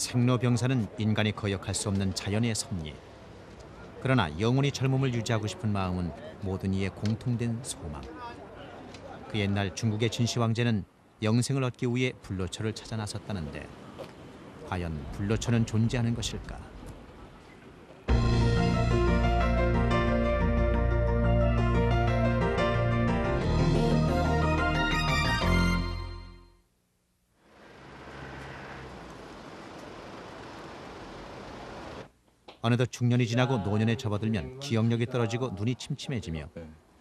생로병사는 인간이 거역할 수 없는 자연의 섭리. 그러나 영원히 젊음을 유지하고 싶은 마음은 모든 이의 공통된 소망. 그 옛날 중국의 진시 황제는 영생을 얻기 위해 불로초를 찾아 나섰다는데 과연 불로초는 존재하는 것일까? 어느덧 중년이 지나고 노년에 접어들면 기억력이 떨어지고 눈이 침침해지며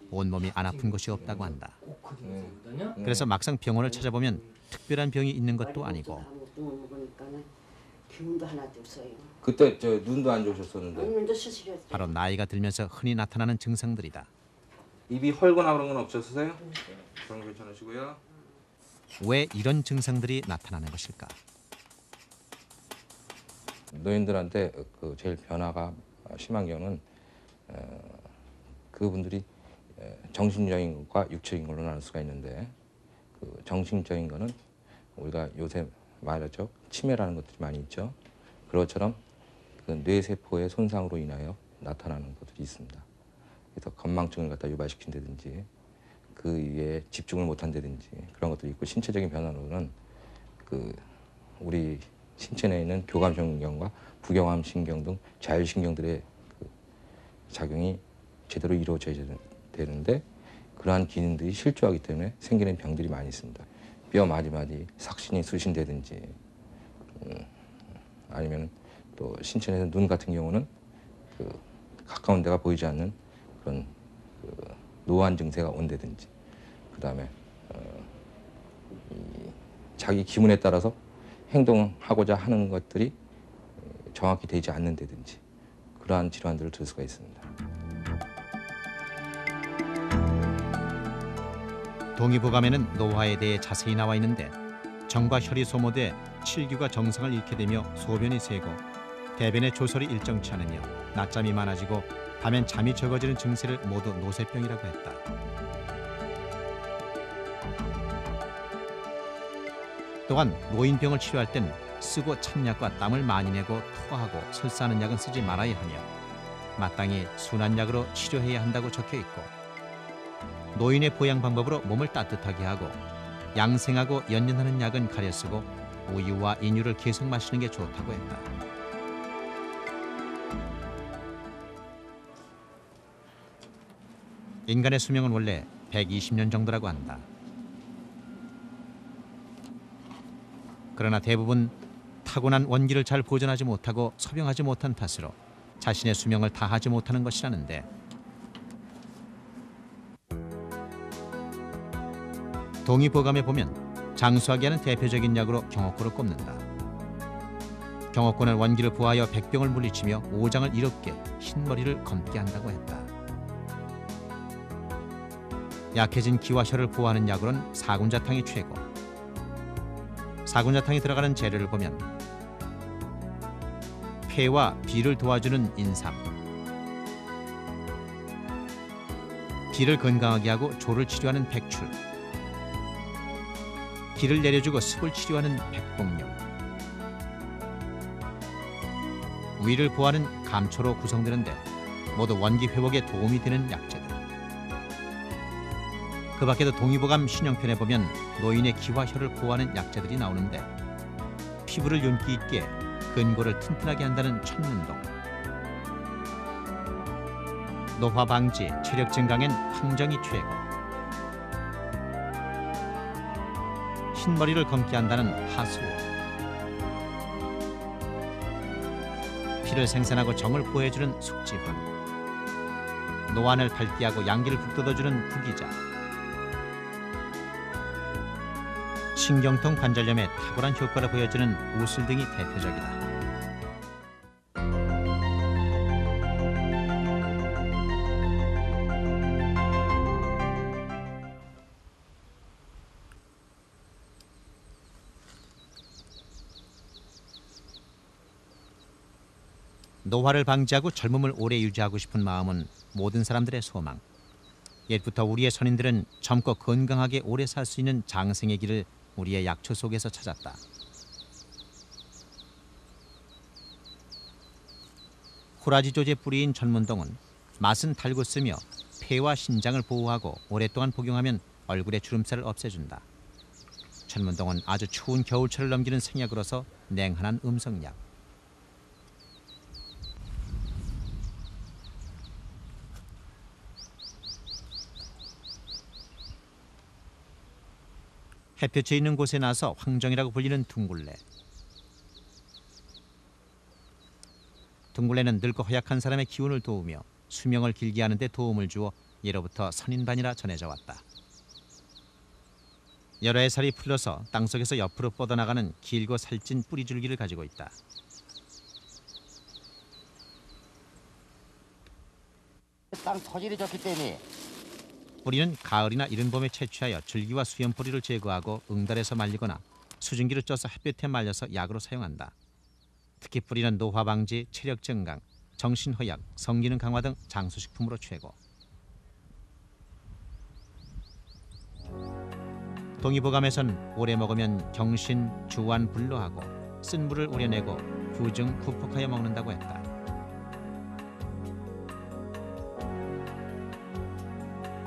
온몸이 안 아픈 것이 없다고 한다. 그래서 막상 병원을 찾아보면 특별한 병이 있는 것도 아니고 기운도 하나도 없어요. 그때 저 눈도 안 좋으셨었는데. 바로 나이가 들면서 흔히 나타나는 증상들이다. 입이 헐거나 그런 건 없었어요? 그런 거 괜찮으시고요. 왜 이런 증상들이 나타나는 것일까? 노인들한테 그 제일 변화가 심한 경우는 그분들이 정신적인 것과 육체적인 걸로 나눌 수가 있는데 그 정신적인 거는 우리가 요새 말하죠. 치매라는 것들이 많이 있죠. 그것처럼 그 뇌세포의 손상으로 인하여 나타나는 것들이 있습니다. 그래서 건망증을 갖다 유발시킨다든지 그 위에 집중을 못한다든지 그런 것들이 있고 신체적인 변화로는 그 우리 신체 내에 있는 교감신경과 부교감신경 등 자율신경들의 그 작용이 제대로 이루어져야 되는데 그러한 기능들이 실조하기 때문에 생기는 병들이 많이 있습니다. 뼈 마디마디 삭신이 쑤신다든지 아니면 또 신체 내에서 눈 같은 경우는 그 가까운 데가 보이지 않는 그런 그 노안 증세가 온다든지 그다음에 자기 기분에 따라서 행동하고자 하는 것들이 정확히 되지 않는다든지 그러한 질환들을 들 수가 있습니다. 동의보감에는 노화에 대해 자세히 나와 있는데 정과 혈이 소모돼 칠규가 정상을 잃게 되며 소변이 새고 대변의 조설이 일정치 않으며 낮잠이 많아지고 밤엔 잠이 적어지는 증세를 모두 노쇠병이라고 했다. 또한 노인병을 치료할 땐 쓰고 찬 약과 땀을 많이 내고 토하고 설사하는 약은 쓰지 말아야 하며 마땅히 순한 약으로 치료해야 한다고 적혀 있고 노인의 보양 방법으로 몸을 따뜻하게 하고 양생하고 연연하는 약은 가려 쓰고 우유와 인유를 계속 마시는 게 좋다고 했다. 인간의 수명은 원래 120년 정도라고 한다. 그러나 대부분 타고난 원기를 잘 보존하지 못하고 소병하지 못한 탓으로 자신의 수명을 다하지 못하는 것이라는데 동의보감에 보면 장수하게 하는 대표적인 약으로 경옥고를 꼽는다. 경옥고는 원기를 보하여 백병을 물리치며 오장을 이롭게 흰머리를 검게 한다고 했다. 약해진 기와 혈을 보호하는 약으로는 사군자탕이 최고. 사군자탕이 들어가는 재료를 보면 폐와 비를 도와주는 인삼, 비를 건강하게 하고 조를 치료하는 백출, 기를 내려주고 습을 치료하는 백봉용, 위를 보호하는 감초로 구성되는데 모두 원기 회복에 도움이 되는 약재들. 그 밖에도 동의보감 신형편에 보면 노인의 기와 혈을 보호하는 약재들이 나오는데 피부를 윤기 있게 근골을 튼튼하게 한다는 천문동, 노화 방지, 체력 증강엔 황정이 최고, 흰머리를 검게 한다는 하수오, 피를 생산하고 정을 보호해주는 숙지황, 노안을 밝게 하고 양기를 북돋아주는 구기자, 신경통 관절염에 탁월한 효과를 보여주는 우술 등이 대표적이다. 노화를 방지하고 젊음을 오래 유지하고 싶은 마음은 모든 사람들의 소망. 옛부터 우리의 선인들은 젊고 건강하게 오래 살 수 있는 장생의 길을 우리의 약초 속에서 찾았다. 호라지 조제 뿌리인 전문동은 맛은 달고 쓰며 폐와 신장을 보호하고 오랫동안 복용하면 얼굴의 주름살을 없애준다. 전문동은 아주 추운 겨울철을 넘기는 생약으로서 냉한한 음성약. 햇볕이 있는 곳에 나서 황정이라고 불리는 둥굴레. 둥굴레는 늙고 허약한 사람의 기운을 도우며 수명을 길게 하는 데 도움을 주어 예로부터 선인반이라 전해져 왔다. 여러 해 살이 풀려서 땅속에서 옆으로 뻗어나가는 길고 살찐 뿌리줄기를 가지고 있다. 땅 토질이 좋기 때문에 뿌리는 가을이나 이른 봄에 채취하여 줄기와 수염뿌리를 제거하고 응달에서 말리거나 수증기를 쪄서 햇볕에 말려서 약으로 사용한다. 특히 뿌리는 노화 방지, 체력 증강, 정신 허약, 성기능 강화 등 장수식품으로 최고. 동의보감에선 오래 먹으면 경신, 주완, 불로하고 쓴 물을 우려내고 후증, 후폭하여 먹는다고 했다.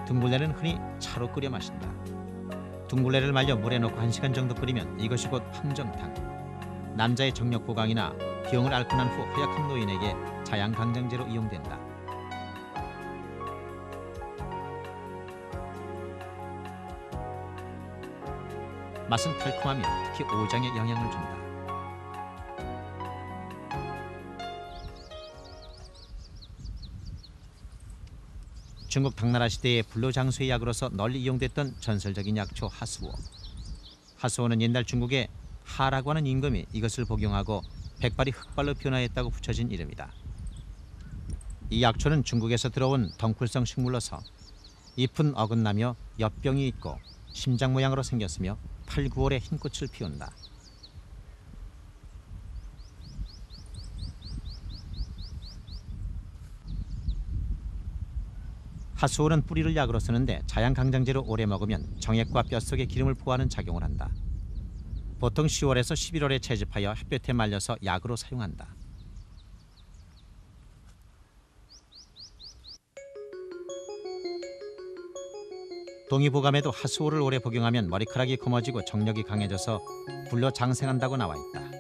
둥굴레는 흔히 차로 끓여 마신다. 둥굴레를 말려 물에 넣고 1시간 정도 끓이면 이것이 곧 황정탕. 남자의 정력 보강이나 병을 앓고 난 후 허약한 노인에게 자양강장제로 이용된다. 맛은 달콤하며 특히 오장에 영향을 준다. 중국 당나라 시대의 불로장수의 약으로서 널리 이용됐던 전설적인 약초 하수오. 하수오는 옛날 중국의 하라고 하는 임금이 이것을 복용하고 백발이 흑발로 변화했다고 붙여진 이름이다. 이 약초는 중국에서 들어온 덩쿨성 식물로서 잎은 어긋나며 엽병이 있고 심장 모양으로 생겼으며 8, 9월에 흰 꽃을 피운다. 하수오는 뿌리를 약으로 쓰는데 자양강장제로 오래 먹으면 정액과 뼛속의 기름을 포하는 작용을 한다. 보통 10월에서 11월에 채집하여 햇볕에 말려서 약으로 사용한다. 동의보감에도 하수오를 오래 복용하면 머리카락이 검어지고 정력이 강해져서 불로 장생한다고 나와 있다.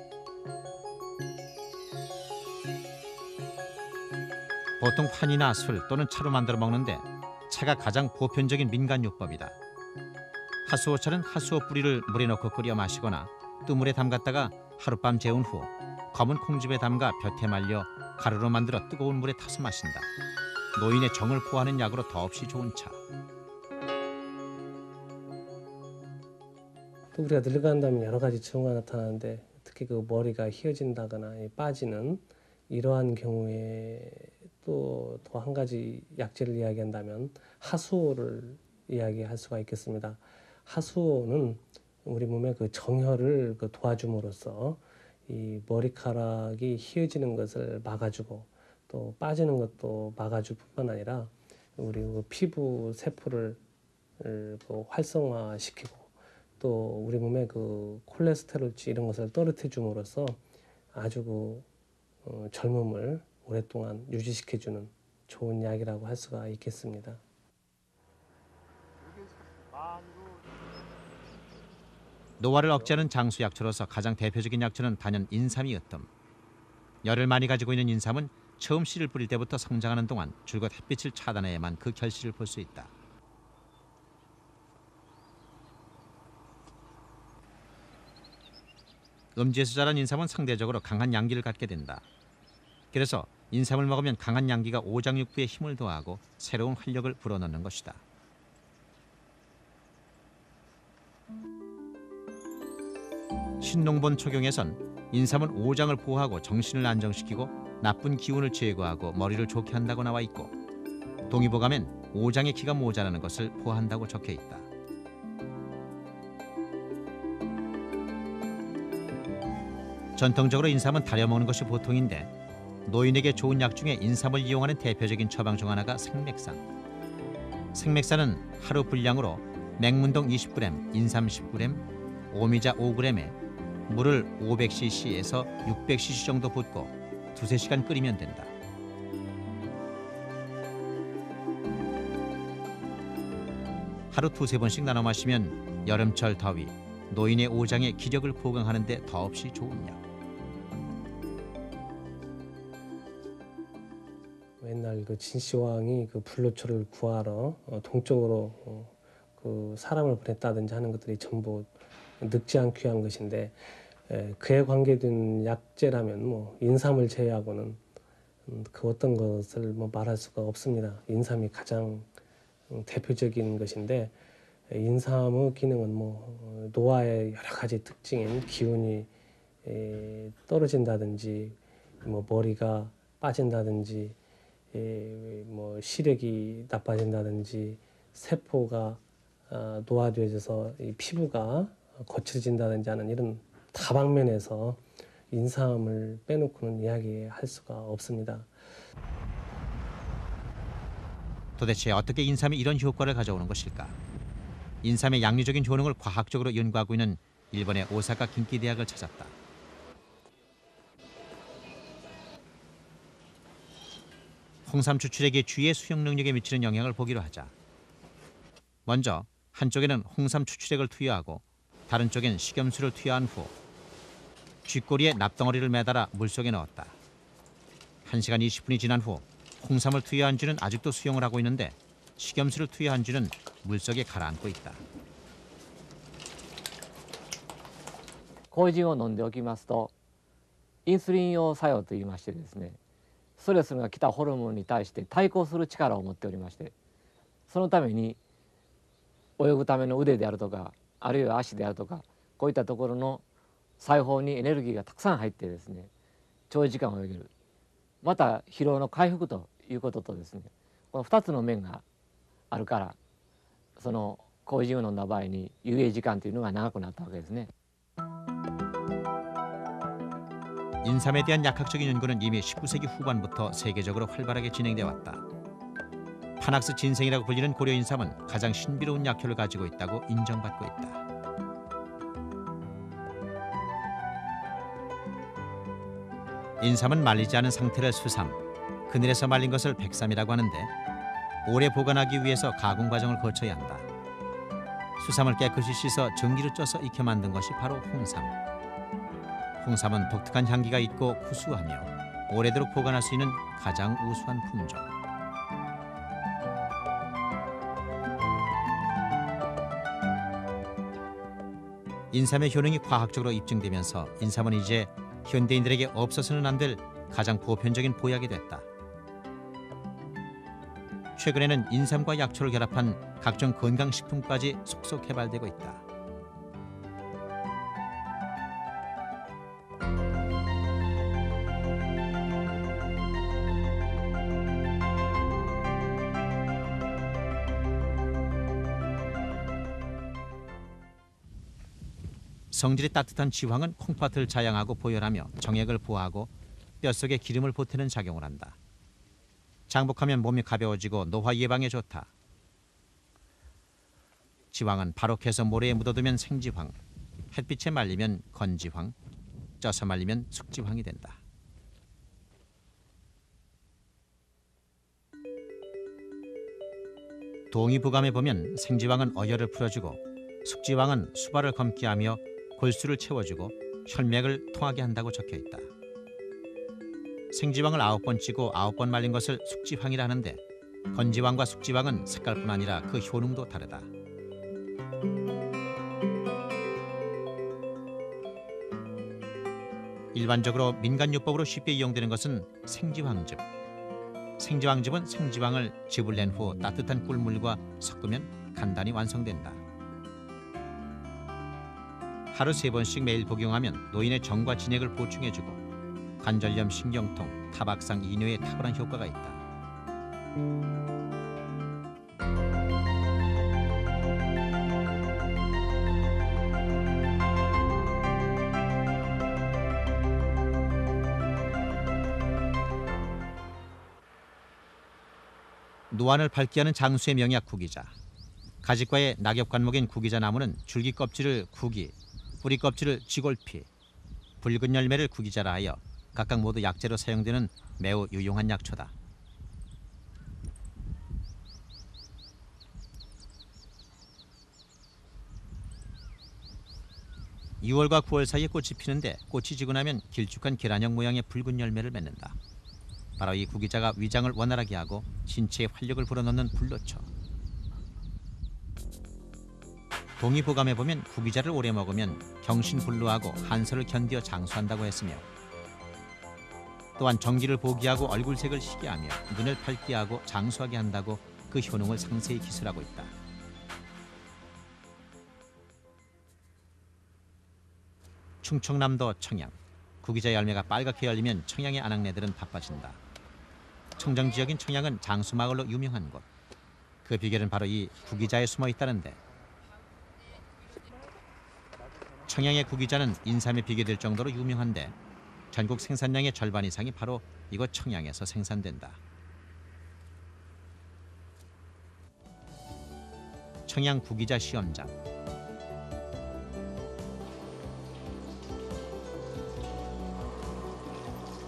보통 판이나 술 또는 차로 만들어 먹는데 차가 가장 보편적인 민간요법이다. 하수오차는 하수오 뿌리를 물에 넣고 끓여 마시거나 뜨물에 담갔다가 하룻밤 재운 후 검은 콩즙에 담가 볕에 말려 가루로 만들어 뜨거운 물에 타서 마신다. 노인의 정을 포하는 약으로 더없이 좋은 차. 또 우리가 늙어간다면 여러 가지 증후가 나타나는데 특히 그 머리가 휘어진다거나 빠지는 이러한 경우에 또 한 가지 약재를 이야기한다면 하수오를 이야기할 수가 있겠습니다. 하수오는 우리 몸의 그 정혈을 도와줌으로써 이 머리카락이 휘어지는 것을 막아주고 또 빠지는 것도 막아줄 뿐만 아니라 우리 그 피부 세포를 활성화시키고 또 우리 몸의 그 콜레스테롤치 이런 것을 떨어뜨려 줌으로써 아주 젊음을 오랫동안 유지시켜주는 좋은 약이라고 할 수가 있겠습니다. 노화를 억제하는 장수약초로서 가장 대표적인 약초는 단연 인삼이 으뜸. 열을 많이 가지고 있는 인삼은 처음 씨를 뿌릴 때부터 성장하는 동안 줄곧 햇빛을 차단해야만 그 결실을 볼 수 있다. 음지에서 자란 인삼은 상대적으로 강한 양기를 갖게 된다. 그래서 인삼을 먹으면 강한 양기가 오장육부에 힘을 더하고 새로운 활력을 불어넣는 것이다. 신농본 초경에선 인삼은 오장을 보호하고 정신을 안정시키고 나쁜 기운을 제거하고 머리를 좋게 한다고 나와 있고 동의보감엔 오장의 기가 모자라는 것을 보호한다고 적혀 있다. 전통적으로 인삼은 달여 먹는 것이 보통인데 노인에게 좋은 약 중에 인삼을 이용하는 대표적인 처방 중 하나가 생맥산. 생맥산은 하루 분량으로 맹문동 20g, 인삼 10g, 오미자 5g에 물을 500cc에서 600cc 정도 붓고 두세 시간 끓이면 된다. 하루 2~3번씩 나눠 마시면 여름철 더위, 노인의 오장의 기력을 보강하는 데 더없이 좋은 약. 옛날 그 진시황이 그 불로초를 구하러 동쪽으로 그 사람을 보냈다든지 하는 것들이 전부 늑지한 귀한 것인데, 그에 관계된 약재라면 뭐 인삼을 제외하고는 그 어떤 것을 뭐 말할 수가 없습니다. 인삼이 가장 대표적인 것인데, 인삼의 기능은 뭐 노화의 여러 가지 특징인 기운이 떨어진다든지, 뭐 머리가 빠진다든지, 뭐 시력이 나빠진다든지, 세포가 노화되어져서 이 피부가 거칠어진다든지 하는 이런 다방면에서 인삼을 빼놓고는 이야기할 수가 없습니다. 도대체 어떻게 인삼이 이런 효과를 가져오는 것일까? 인삼의 양리적인 효능을 과학적으로 연구하고 있는 일본의 오사카 긴키 대학을 찾았다. 홍삼 추출액의 주위의 수용 능력에 미치는 영향을 보기로 하자. 먼저 한쪽에는 홍삼 추출액을 투여하고 다른 쪽엔 식염수를 투여한 후 쥐꼬리에 납덩어리를 매달아 물속에 넣었다. 1시간 20분이 지난 후 홍삼을 투여한 쥐는 아직도 수용을 하고 있는데 식염수를 투여한 쥐는 물속에 가라앉고 있다. 麹を飲んでおきますとインスリン様作用といいましてですね、ストレスが来たホルモンに対して対抗する力を持っておりまして、そのために泳ぐための腕であるとか、あるいは足であるとか、こういったところの細胞にエネルギーがたくさん入ってですね、長時間泳げる、また疲労の回復ということとですね、この2つの面があるから、その麹を飲んだ場合に遊泳時間というのが長くなったわけですね。 인삼에 대한 약학적인 연구는 이미 19세기 후반부터 세계적으로 활발하게 진행돼 왔다. 파낙스 진생이라고 불리는 고려 인삼은 가장 신비로운 약효를 가지고 있다고 인정받고 있다. 인삼은 말리지 않은 상태를 수삼, 그늘에서 말린 것을 백삼이라고 하는데 오래 보관하기 위해서 가공 과정을 거쳐야 한다. 수삼을 깨끗이 씻어 전기를 쪄서 익혀 만든 것이 바로 홍삼. 홍삼은 독특한 향기가 있고 구수하며 오래도록 보관할 수 있는 가장 우수한 품종. 인삼의 효능이 과학적으로 입증되면서 인삼은 이제 현대인들에게 없어서는 안 될 가장 보편적인 보약이 됐다. 최근에는 인삼과 약초를 결합한 각종 건강식품까지 속속 개발되고 있다. 성질이 따뜻한 지황은 콩팥을 자양하고 보혈하며 정액을 보호하고 뼛속에 기름을 보태는 작용을 한다. 장복하면 몸이 가벼워지고 노화 예방에 좋다. 지황은 바로 캐서 모래에 묻어두면 생지황, 햇빛에 말리면 건지황, 쪄서 말리면 숙지황이 된다. 동의보감에 보면 생지황은 어혈을 풀어주고 숙지황은 수발을 검게 하며 골수를 채워주고 혈맥을 통하게 한다고 적혀있다. 생지황을 9번 찌고 9번 말린 것을 숙지황이라 하는데 건지황과 숙지황은 색깔뿐 아니라 그 효능도 다르다. 일반적으로 민간요법으로 쉽게 이용되는 것은 생지황즙. 생지황즙은 생지황을 즙을 낸 후 따뜻한 꿀물과 섞으면 간단히 완성된다. 하루 3번씩 매일 복용하면 노인의 정과 진액을 보충해주고 관절염, 신경통, 타박상, 이뇨에 탁월한 효과가 있다. 노안을 밝게 하는 장수의 명약 구기자. 가지과의 낙엽 관목인 구기자 나무는 줄기 껍질을 구기, 뿌리 껍질을 지골피, 붉은 열매를 구기자라 하여 각각 모두 약재로 사용되는 매우 유용한 약초다. 2월과 9월 사이에 꽃이 피는데 꽃이 지고 나면 길쭉한 계란형 모양의 붉은 열매를 맺는다. 바로 이 구기자가 위장을 원활하게 하고 신체에 활력을 불어넣는 불로초. 동의보감에 보면 구기자를 오래 먹으면 경신불로하고 한서를 견디어 장수한다고 했으며 또한 정기를 보기하고 얼굴색을 희게 하며 눈을 밝게 하고 장수하게 한다고 그 효능을 상세히 기술하고 있다. 충청남도 청양. 구기자 열매가 빨갛게 열리면 청양의 아낙네들은 바빠진다. 청정지역인 청양은 장수마을로 유명한 곳. 그 비결은 바로 이 구기자에 숨어 있다는데 청양의 구기자는 인삼에 비교될 정도로 유명한데 전국 생산량의 절반 이상이 바로 이곳 청양에서 생산된다. 청양 구기자 시험장.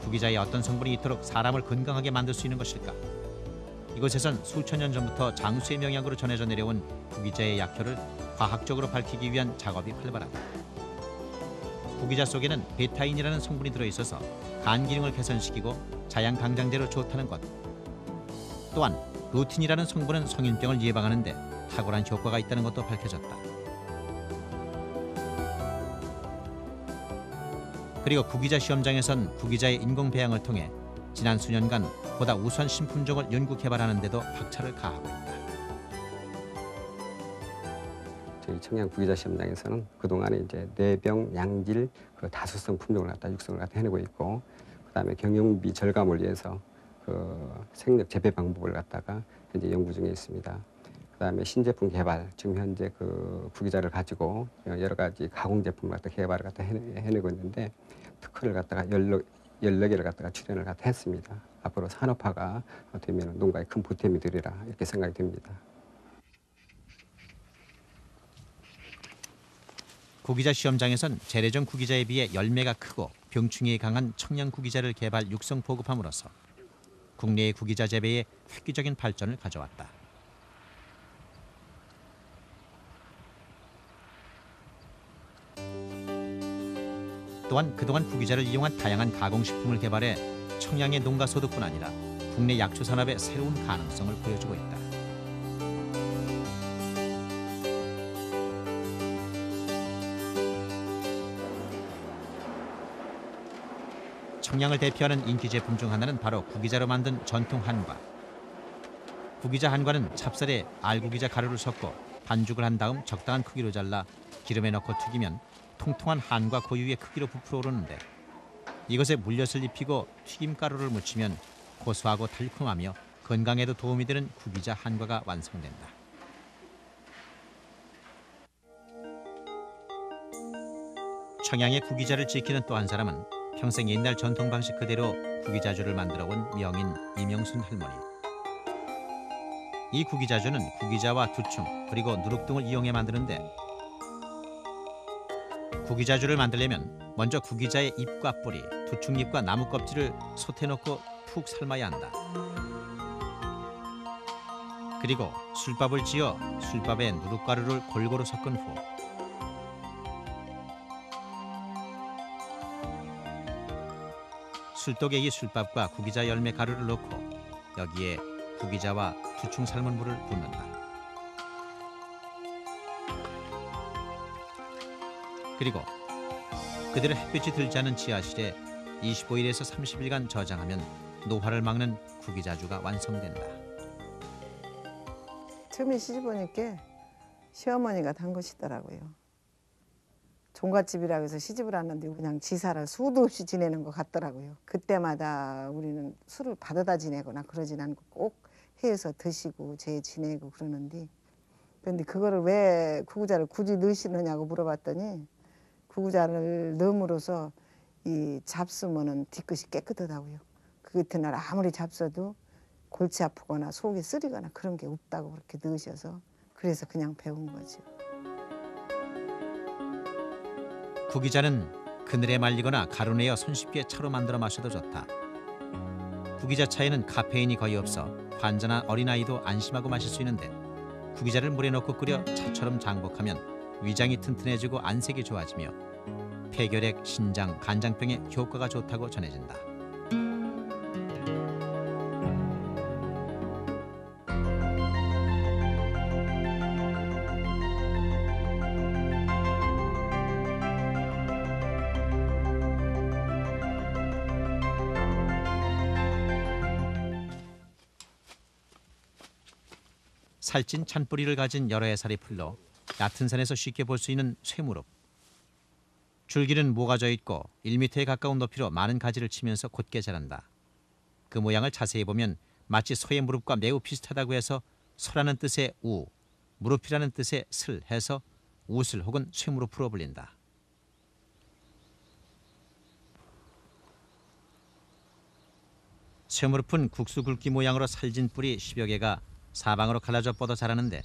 구기자의 어떤 성분이 이토록 사람을 건강하게 만들 수 있는 것일까? 이곳에선 수천 년 전부터 장수의 명약으로 전해져 내려온 구기자의 약효를 과학적으로 밝히기 위한 작업이 활발하다. 구기자 속에는 베타인이라는 성분이 들어있어서 간 기능을 개선시키고 자양 강장제로 좋다는 것. 또한 루틴이라는 성분은 성인병을 예방하는 데 탁월한 효과가 있다는 것도 밝혀졌다. 그리고 구기자 시험장에선 구기자의 인공 배양을 통해 지난 수년간 보다 우수한 신품종을 연구 개발하는 데도 박차를 가하고 있다. 저희 청양 구기자 시험장에서는 그동안에 이제 뇌병, 양질, 그 다수성 품종을 갖다 육성을 갖다 해내고 있고, 그다음에 경영비 절감을 위해서 그 생력 재배 방법을 갖다가 현재 연구 중에 있습니다. 그다음에 신제품 개발, 지금 현재 그 구기자를 가지고 여러 가지 가공 제품을 갖다 개발을 갖다 해내고 있는데 특허를 갖다가 14개를 갖다가 출연을 갖다 했습니다. 앞으로 산업화가 되면 농가에 큰 보탬이 되리라 이렇게 생각이 됩니다. 구기자 시험장에선 재래종 구기자에 비해 열매가 크고 병충해에 강한 청양 구기자를 개발 육성 보급함으로써 국내의 구기자 재배에 획기적인 발전을 가져왔다. 또한 그동안 구기자를 이용한 다양한 가공식품을 개발해 청양의 농가 소득뿐 아니라 국내 약초 산업의 새로운 가능성을 보여주고 있다. 청양을 대표하는 인기 제품 중 하나는 바로 구기자로 만든 전통 한과. 구기자 한과는 찹쌀에 알구기자 가루를 섞고 반죽을 한 다음 적당한 크기로 잘라 기름에 넣고 튀기면 통통한 한과 고유의 크기로 부풀어 오르는데 이것에 물엿을 입히고 튀김가루를 묻히면 고소하고 달콤하며 건강에도 도움이 되는 구기자 한과가 완성된다. 청양의 구기자를 지키는 또 한 사람은 평생 옛날 전통 방식 그대로 구기자주를 만들어 온 명인 이명순 할머니. 이 구기자주는 구기자와 두충 그리고 누룩 등을 이용해 만드는데 구기자주를 만들려면 먼저 구기자의 잎과 뿌리, 두충잎과 나무 껍질을 솥에 넣고 푹 삶아야 한다. 그리고 술밥을 지어 술밥에 누룩가루를 골고루 섞은 후 술독에 이 술밥과 구기자 열매 가루를 넣고 여기에 구기자와 두충 삶은 물을 붓는다. 그리고 그대로 햇빛이 들지 않은 지하실에 25일에서 30일간 저장하면 노화를 막는 구기자주가 완성된다. 처음에 시집 오니까 시어머니가 담그시더라고요. 종갓집이라고 해서 시집을 왔는데 그냥 지사를 수도 없이 지내는 것 같더라고요. 그때마다 우리는 술을 받아다 지내거나 그러진 않고 꼭 해서 드시고 재 지내고 그러는데, 그런데 그거를 왜 구구자를 굳이 넣으시느냐고 물어봤더니 구구자를 넣음으로써 이 잡수면은 뒤끝이 깨끗하다고요. 그 같은 날 아무리 잡숴도 골치 아프거나 속이 쓰리거나 그런 게 없다고 그렇게 넣으셔서 그래서 그냥 배운 거죠. 구기자는 그늘에 말리거나 가루내어 손쉽게 차로 만들어 마셔도 좋다. 구기자 차에는 카페인이 거의 없어 환자나 어린아이도 안심하고 마실 수 있는데 구기자를 물에 넣고 끓여 차처럼 장복하면 위장이 튼튼해지고 안색이 좋아지며 폐결핵, 신장, 간장병에 효과가 좋다고 전해진다. 살찐 찬뿌리를 가진 여러 해살이 풀로 얕은 산에서 쉽게 볼 수 있는 쇠무릎. 줄기는 모가져 있고 1m에 가까운 높이로 많은 가지를 치면서 곧게 자란다. 그 모양을 자세히 보면 마치 소의 무릎과 매우 비슷하다고 해서 소라는 뜻의 우, 무릎이라는 뜻의 슬 해서 우슬 혹은 쇠무릎으로 불린다. 쇠무릎은 국수 굵기 모양으로 살진 뿌리 10여 개가 사방으로 갈라져 뻗어 자라는데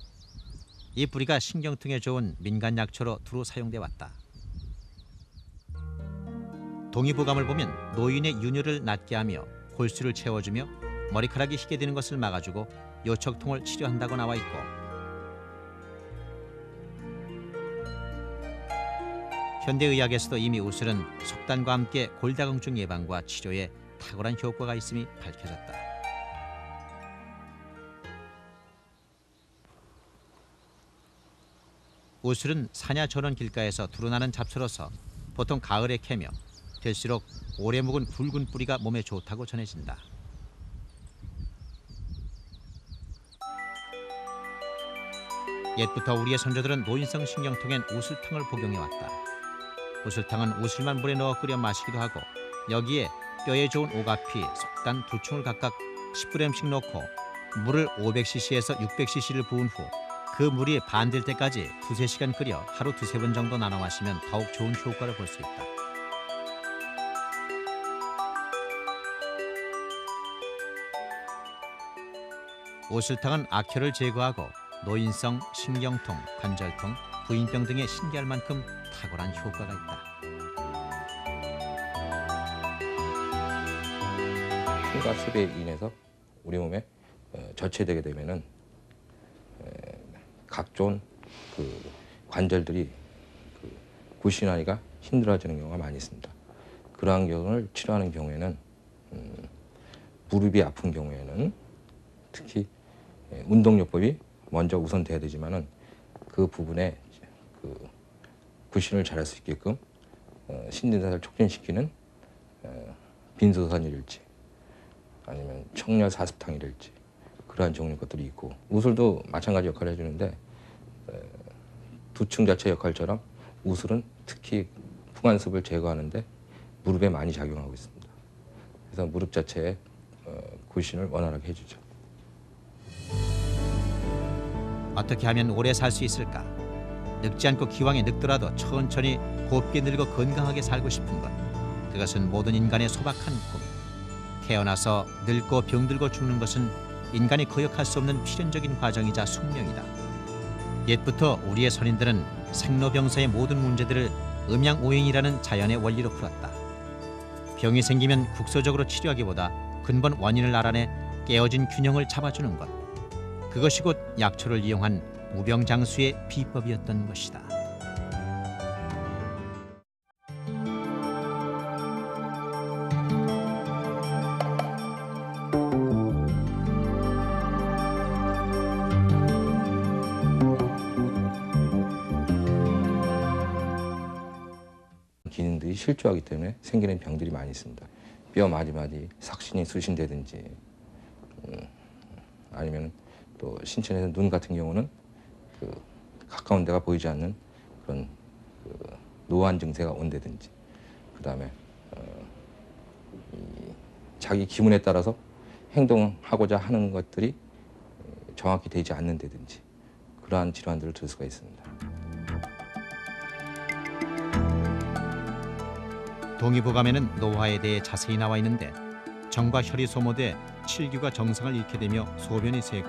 이 뿌리가 신경통에 좋은 민간 약초로 두루 사용돼 왔다. 동의보감을 보면 노인의 윤혈을 낫게 하며 골수를 채워주며 머리카락이 희게 되는 것을 막아주고 요척통을 치료한다고 나와 있고, 현대의학에서도 이미 우슬은 속단과 함께 골다공증 예방과 치료에 탁월한 효과가 있음이 밝혀졌다. 우슬은 사냐 전원 길가에서 두루나는 잡초로서 보통 가을에 캐며 될수록 오래 묵은 굵은 뿌리가 몸에 좋다고 전해진다. 옛부터 우리의 선조들은 노인성 신경통엔 우슬탕을 복용해왔다. 우슬탕은 우슬만 물에 넣어 끓여 마시기도 하고 여기에 뼈에 좋은 오가피, 속단, 두충을 각각 10g씩 넣고 물을 500cc에서 600cc를 부은 후 그 물이 반될 때까지 2~3시간 끓여 하루 2~3번 정도 나눠 마시면 더욱 좋은 효과를 볼 수 있다. 우슬탕은 악혈을 제거하고 노인성, 신경통, 관절통, 부인병 등에 신기할 만큼 탁월한 효과가 있다. 흉과 습에 인해서 우리 몸에 저체되게 되면은 각종 그 관절들이 구신하기가 힘들어지는 경우가 많이 있습니다. 그러한 경우를 치료하는 경우에는 무릎이 아픈 경우에는 특히 운동요법이 먼저 우선돼야 되지만은 그 부분에 그 구신을 잘할 수 있게끔 신진대사를 촉진시키는 빈소선이랄지 아니면 청렬사습탕이랄지 그러한 종류의 것들이 있고, 우슬도 마찬가지 역할을 해주는데 두충 자체 역할처럼 우슬은 특히 풍한습을 제거하는데 무릎에 많이 작용하고 있습니다. 그래서 무릎 자체의 구신을 원활하게 해주죠. 어떻게 하면 오래 살 수 있을까? 늙지 않고 기왕에 늙더라도 천천히 곱게 늙어 건강하게 살고 싶은 것. 그것은 모든 인간의 소박한 꿈. 태어나서 늙고 병들고 죽는 것은 인간이 거역할 수 없는 필연적인 과정이자 숙명이다. 옛부터 우리의 선인들은 생로병사의 모든 문제들을 음양오행이라는 자연의 원리로 풀었다. 병이 생기면 국소적으로 치료하기보다 근본 원인을 알아내 깨어진 균형을 잡아주는 것. 그것이 곧 약초를 이용한 무병장수의 비법이었던 것이다. 기능들이 실조하기 때문에 생기는 병들이 많이 있습니다. 뼈 마디마디 삭신이 수신되든지 아니면 또 신천에서 눈 같은 경우는 그 가까운 데가 보이지 않는 그런 노안 증세가 온다든지, 그 다음에 자기 기분에 따라서 행동하고자 하는 것들이 정확히 되지 않는다든지 그러한 질환들을 들 수가 있습니다. 동의보감에는 노화에 대해 자세히 나와 있는데 정과 혈이 소모돼 칠규가 정상을 잃게 되며 소변이 새고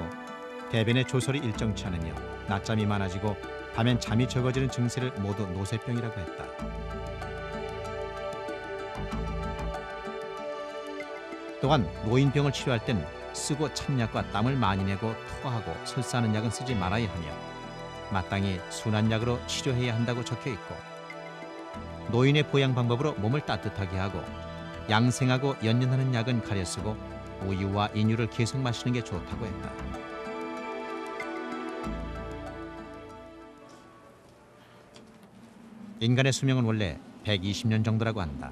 대변의 조설이 일정치 않으며 낮잠이 많아지고 밤엔 잠이 적어지는 증세를 모두 노쇠병이라고 했다. 또한 노인병을 치료할 땐 쓰고 찬 약과 땀을 많이 내고 토하고 설사하는 약은 쓰지 말아야 하며 마땅히 순한 약으로 치료해야 한다고 적혀 있고 노인의 보양 방법으로 몸을 따뜻하게 하고 양생하고 연연하는 약은 가려 쓰고 우유와 인유를 계속 마시는 게 좋다고 했다. 인간의 수명은 원래 120년 정도라고 한다.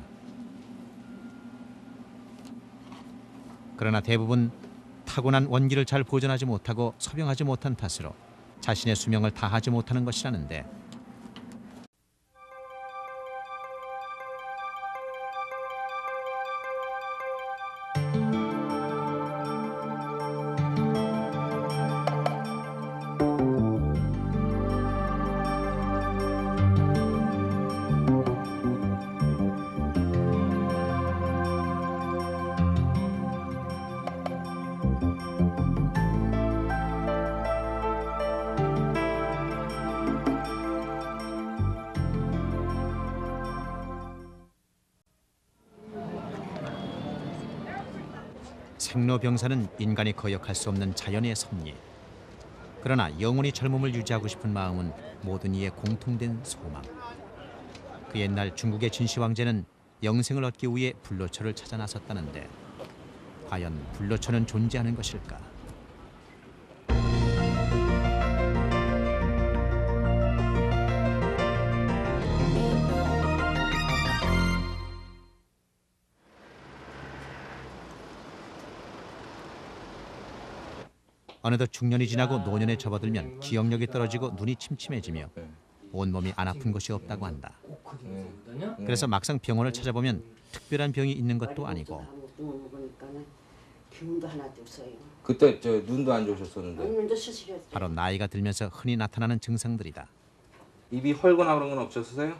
그러나 대부분 타고난 원기를 잘 보존하지 못하고 소병하지 못한 탓으로 자신의 수명을 다하지 못하는 것이라는데 생로병사는 인간이 거역할 수 없는 자연의 섭리. 그러나 영원히 젊음을 유지하고 싶은 마음은 모든 이의 공통된 소망. 그 옛날 중국의 진시 황제는 영생을 얻기 위해 불로초를 찾아 나섰다는데 과연 불로초는 존재하는 것일까? 어느덧 중년이 지나고 노년에 접어들면 기억력이 떨어지고 눈이 침침해지며 온몸이 안 아픈 것이 없다고 한다. 그래서 막상 병원을 찾아보면 특별한 병이 있는 것도 아니고 기운도 하나도 없어요. 그때 저 눈도 안 좋으셨었는데. 눈도 수술했어요. 바로 나이가 들면서 흔히 나타나는 증상들이다. 입이 헐거나 그런 건 없으세요?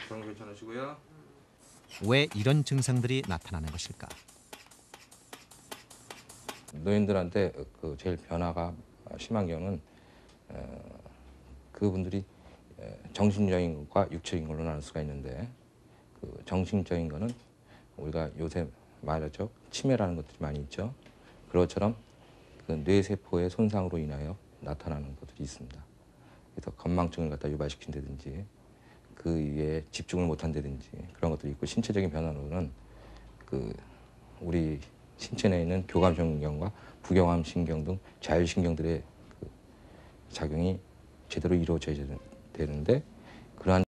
그런 거 괜찮으시고요. 왜 이런 증상들이 나타나는 것일까? 노인들한테 그 제일 변화가 심한 경우는 그분들이 정신적인 것과 육체적인 걸로 나눌 수가 있는데 그 정신적인 거는 우리가 요새 말하죠 치매라는 것들이 많이 있죠. 그것처럼 그 뇌세포의 손상으로 인하여 나타나는 것들이 있습니다. 그래서 건망증을 갖다 유발시킨다든지 그 위에 집중을 못한다든지 그런 것들이 있고 신체적인 변화로는 그 우리 신체 내에 있는 교감신경과 부교감신경 등 자율신경들의 그 작용이 제대로 이루어져야 되는데 그러한